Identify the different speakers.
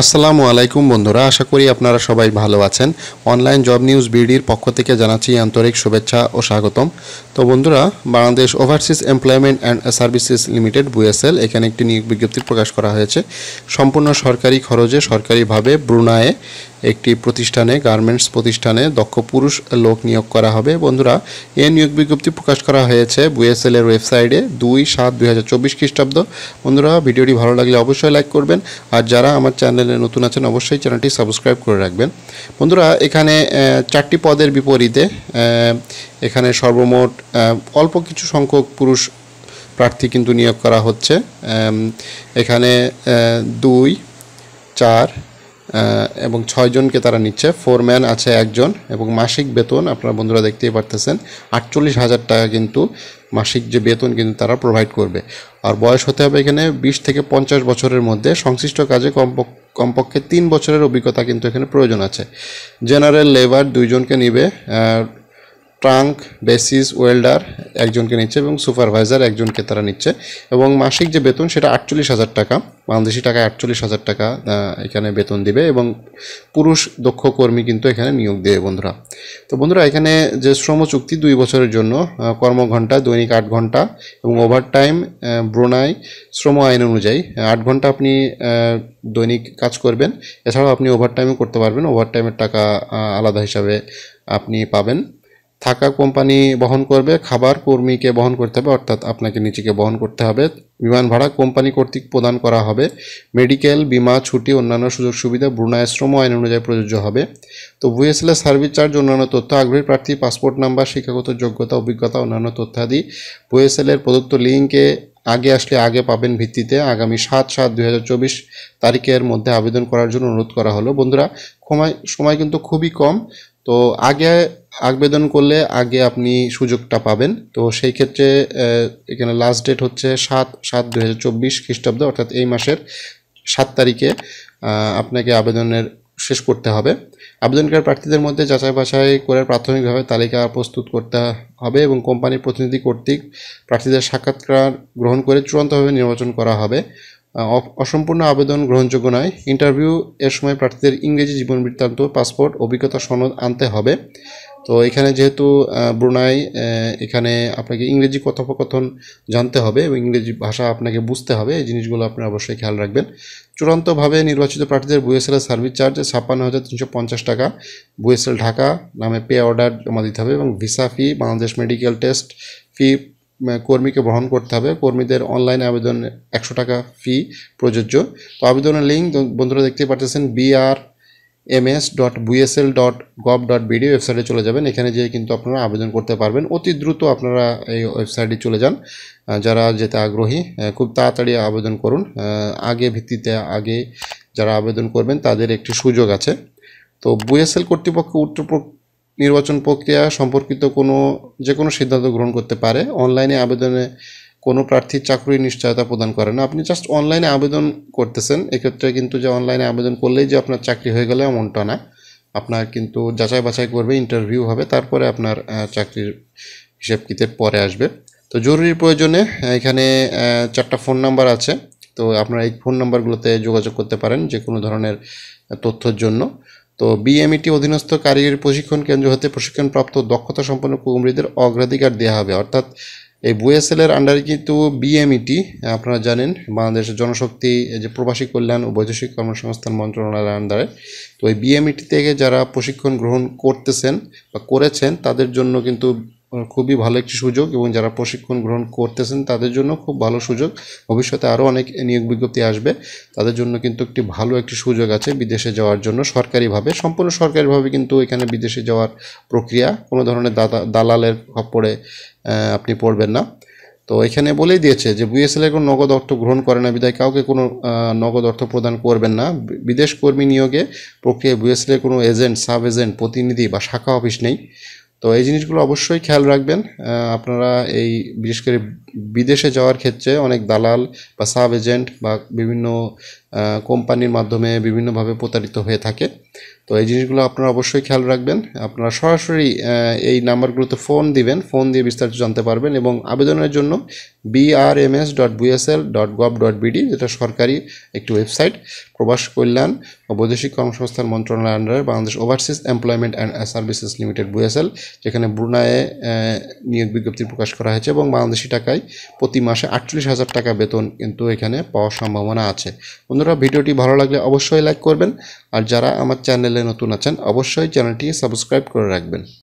Speaker 1: আসসালামু আলাইকুম বন্ধুরা, আশা করি আপনারা সবাই ভালো আছেন। অনলাইন জব নিউজ বিডির পক্ষ থেকে জানাচ্ছি আন্তরিক শুভেচ্ছা ও স্বাগতম। তো বন্ধুরা, Bangladesh overseas employment and services limited বুয়েসেল এখানে একটি নিয়োগ বিজ্ঞপ্তি প্রকাশ করা হয়েছে। সম্পূর্ণ সরকারি খরচে সরকারিভাবে ব্রুনাইয়ে একটি প্রতিষ্ঠানে, গার্মেন্টস প্রতিষ্ঠানে দক্ষ পুরুষ লোক নিয়োগ করা হবে। বন্ধুরা, এই নিয়োগ বিজ্ঞপ্তি প্রকাশ করা হয়েছে বুয়েসেলের ওয়েবসাইটে 2/7/2024 খ্রিস্টাব্দ। বন্ধুরা, ভিডিওটি ভালো লাগলে অবশ্যই লাইক করবেন, আর যারা আমার চ্যানেলে নতুন আছেন অবশ্যই চ্যানেলটি সাবস্ক্রাইব করে রাখবেন। বন্ধুরা, এখানে 4টি পদের বিপরীতে এখানে সর্বমোট অল্প কিছু সংখ্যক পুরুষ প্রার্থী কিন্তু নিয়োগ করা হচ্ছে। এখানে 2, 4 এবং 6 জনকে তারা নিচ্ছে। ফোরম্যান আছে একজন, এবং মাসিক বেতন আপনারা বন্ধুরা দেখতেই পারতেছেন 48,000 টাকা কিন্তু মাসিক যে বেতন কিন্তু তারা প্রোভাইড করবে। আর বয়স হতে হবে এখানে 20 থেকে 50 বছরের মধ্যে। সংশ্লিষ্ট কাজে কমপক্ষে 3 বছরের অভিজ্ঞতা কিন্তু এখানে প্রয়োজন আছে। জেনারেল লেবার 2 জনকে নিবে, ট্রাঙ্ক বেসিস ওয়েল্ডার একজনকে নিচ্ছে, এবং সুপারভাইজার একজনকে তারা নিচ্ছে। এবং মাসিক যে বেতন সেটা 48,000 টাকা, বাংলাদেশি টাকায় 48,000 টাকা এখানে বেতন দিবে, এবং পুরুষ দক্ষ কর্মী কিন্তু এখানে নিয়োগ দেবে বন্ধুরা। তো বন্ধুরা, এখানে যে শ্রম চুক্তি 2 বছরের জন্য, কর্মঘণ্টা দৈনিক 8 ঘন্টা, এবং ওভারটাইম ব্রুনাই শ্রম আইন অনুযায়ী 8 ঘন্টা আপনি দৈনিক কাজ করবেন। এছাড়াও আপনি ওভারটাইমও করতে পারবেন, ওভারটাইমের টাকা আলাদা হিসাবে আপনি পাবেন। থাকা কোম্পানি বহন করবে, খাবার কর্মীকে বহন করতে হবে, অর্থাৎ আপনাকে নিজেকে বহন করতে হবে। বিমান ভাড়া কোম্পানি কর্তৃক প্রদান করা হবে। মেডিকেল, বিমা, ছুটি, অন্যান্য সুযোগ সুবিধা ব্রুনাই শ্রম আইন অনুযায়ী প্রযোজ্য হবে। তো VSL এর সার্ভিস চার্জ, অন্যান্য তথ্য, আগ্রহী প্রার্থী পাসপোর্ট নাম্বার, শিক্ষাগত যোগ্যতা, অভিজ্ঞতা, অন্যান্য তথ্যাদি VSL এর প্রদত্ত লিঙ্কে আগে আসলে আগে পাবেন ভিত্তিতে আগামী 7/7/2024 তারিখের মধ্যে আবেদন করার জন্য অনুরোধ করা হলো। বন্ধুরা, সময় কিন্তু খুবই কম, তো আগে আবেদন করলে আগে আপনি সুযোগটা পাবেন। তো সেই ক্ষেত্রে এখানে লাস্ট ডেট হচ্ছে 7/7/2024 খ্রিস্টাব্দ, অর্থাৎ এই মাসের 7 তারিখে আপনাকে আবেদনের শেষ করতে হবে। আবেদনকারী প্রার্থীদের মধ্যে যাচাই বাছাই করে প্রাথমিকভাবে তালিকা প্রস্তুত করতে হবে, এবং কোম্পানির প্রতিনিধি কর্তৃক প্রার্থীদের সাক্ষাৎকার গ্রহণ করে চূড়ান্তভাবে নির্বাচন করা হবে। অসম্পূর্ণ আবেদন গ্রহণযোগ্য নয়। ইন্টারভিউ এর সময় প্রার্থীদের ইংরেজি জীবন বৃত্তান্ত, পাসপোর্ট, অভিজ্ঞতা সনদ আনতে হবে। তো এখানে যেহেতু ব্রুনাই, এখানে আপনাকে ইংরেজি কথোপকথন জানতে হবে এবং ইংরেজি ভাষা আপনাকে বুঝতে হবে। এই জিনিসগুলো আপনারা অবশ্যই খেয়াল রাখবেন। চূড়ান্তভাবে নির্বাচিত প্রার্থীদের VSL এর সার্ভিস চার্জ 56,350 টাকা VSL ঢাকা নামে পে অর্ডার জমা দিতে হবে, এবং ভিসা ফি, বাংলাদেশ মেডিকেল টেস্ট ফি কর্মীকে বহন করতে হবে। কর্মীদের অনলাইনে আবেদন 100 টাকা ফি প্রযোজ্য। তো আবেদনের লিঙ্ক বন্ধুরা দেখতেই পাচ্ছেন, brms.vsl.gov.bd ওয়েবসাইটে চলে যাবেন। এখানে যেয়ে কিন্তু আপনারা আবেদন করতে পারবেন। অতি দ্রুত আপনারা এই ওয়েবসাইটে চলে যান। যারা যেতে আগ্রহী খুব তাড়াতাড়ি আবেদন করুন। আগে ভিত্তিতে আগে যারা আবেদন করবেন তাদের একটি সুযোগ আছে। তো VSL কর্তৃপক্ষ নির্বাচন প্রক্রিয়া সম্পর্কিত যে কোনো সিদ্ধান্ত গ্রহণ করতে পারে। অনলাইনে আবেদনে কোনো প্রার্থীর চাকরির নিশ্চয়তা প্রদান করে না। আপনি জাস্ট অনলাইনে আবেদন করতেছেন, এক্ষেত্রে কিন্তু যে অনলাইনে আবেদন করলেই যে আপনার চাকরি হয়ে গেলে এমনটা না। আপনার কিন্তু যাচাই বাছাই করবে, ইন্টারভিউ হবে, তারপরে আপনার চাকরির হিসেব কিতাব পরে আসবে। তো জরুরি প্রয়োজনে এখানে 4টা ফোন নাম্বার আছে। তো আপনারা এই ফোন নাম্বারগুলোতে যোগাযোগ করতে পারেন যে কোনো ধরনের তথ্যের জন্য। তো BMET অধীনস্থ কারিগরি প্রশিক্ষণ কেন্দ্র হতে প্রশিক্ষণপ্রাপ্ত দক্ষতা সম্পন্ন কর্মীদের অগ্রাধিকার দেওয়া হবে। অর্থাৎ এই VSL এর আন্ডারে কিন্তু BMET, আপনারা জানেন বাংলাদেশের জনশক্তি যে প্রবাসী কল্যাণ ও বৈদেশিক কর্মসংস্থান মন্ত্রণালয়ের আন্ডারে। তো এই BMET থেকে যারা প্রশিক্ষণ গ্রহণ করতেছেন বা করেছেন তাদের জন্য কিন্তু খুবই ভালো একটি সুযোগ, এবং যারা প্রশিক্ষণ গ্রহণ করতেছেন তাদের জন্য খুব ভালো সুযোগ। ভবিষ্যতে আরও অনেক নিয়োগ বিজ্ঞপ্তি আসবে, তাদের জন্য কিন্তু ভালো একটি সুযোগ আছে বিদেশে যাওয়ার জন্য সরকারিভাবে, সম্পূর্ণ সরকারিভাবে কিন্তু এখানে বিদেশে যাওয়ার প্রক্রিয়া। কোনো ধরনের দালালের খপ্পরে আপনি পড়বেন না। তো এখানে বলেই দিয়েছে যে VSL এর কোনো নগদ অর্থ গ্রহণ করে না, বিদায় কাউকে কোনো নগদ অর্থ প্রদান করবেন না। বিদেশ কর্মী নিয়োগে প্রক্রিয়ায় VSL এর কোনো এজেন্ট, সাব এজেন্ট, প্রতিনিধি বা শাখা অফিস নেই। তো এই জিনিসগুলো অবশ্যই খেয়াল রাখবেন আপনারা। এই বিশেষ করে বিদেশে যাওয়ার ক্ষেত্রে অনেক দালাল বা সাব এজেন্ট বা বিভিন্ন কোম্পানির মাধ্যমে বিভিন্নভাবে প্রতারিত হয়ে থাকে। তো এই জিনিসগুলো আপনারা অবশ্যই খেয়াল রাখবেন। আপনারা সরাসরি এই নাম্বারগুলোতে ফোন দিবেন, ফোন দিয়ে বিস্তারিত জানতে পারবেন। এবং আবেদনের জন্য brms.bsl.gov.bd, যেটা সরকারি একটি ওয়েবসাইট, প্রবাস কল্যাণ ও বৈদেশিক কর্মসংস্থান মন্ত্রণালয়ের আন্ডারে Bangladesh overseas employment and services limited বুয়েসেল, যেখানে ব্রুনাইয়ে নিয়োগ বিজ্ঞপ্তি প্রকাশ করা হয়েছে এবং বাংলাদেশি টাকায় প্রতি মাসে 48,000 টাকা বেতন কিন্তু এখানে পাওয়ার সম্ভাবনা আছে। বন্ধুরা, ভিডিওটি ভালো লাগলে অবশ্যই লাইক করবেন, আর যারা আমার চ্যানেলে নতুন আছেন অবশ্যই চ্যানেলটি সাবস্ক্রাইব করে রাখবেন।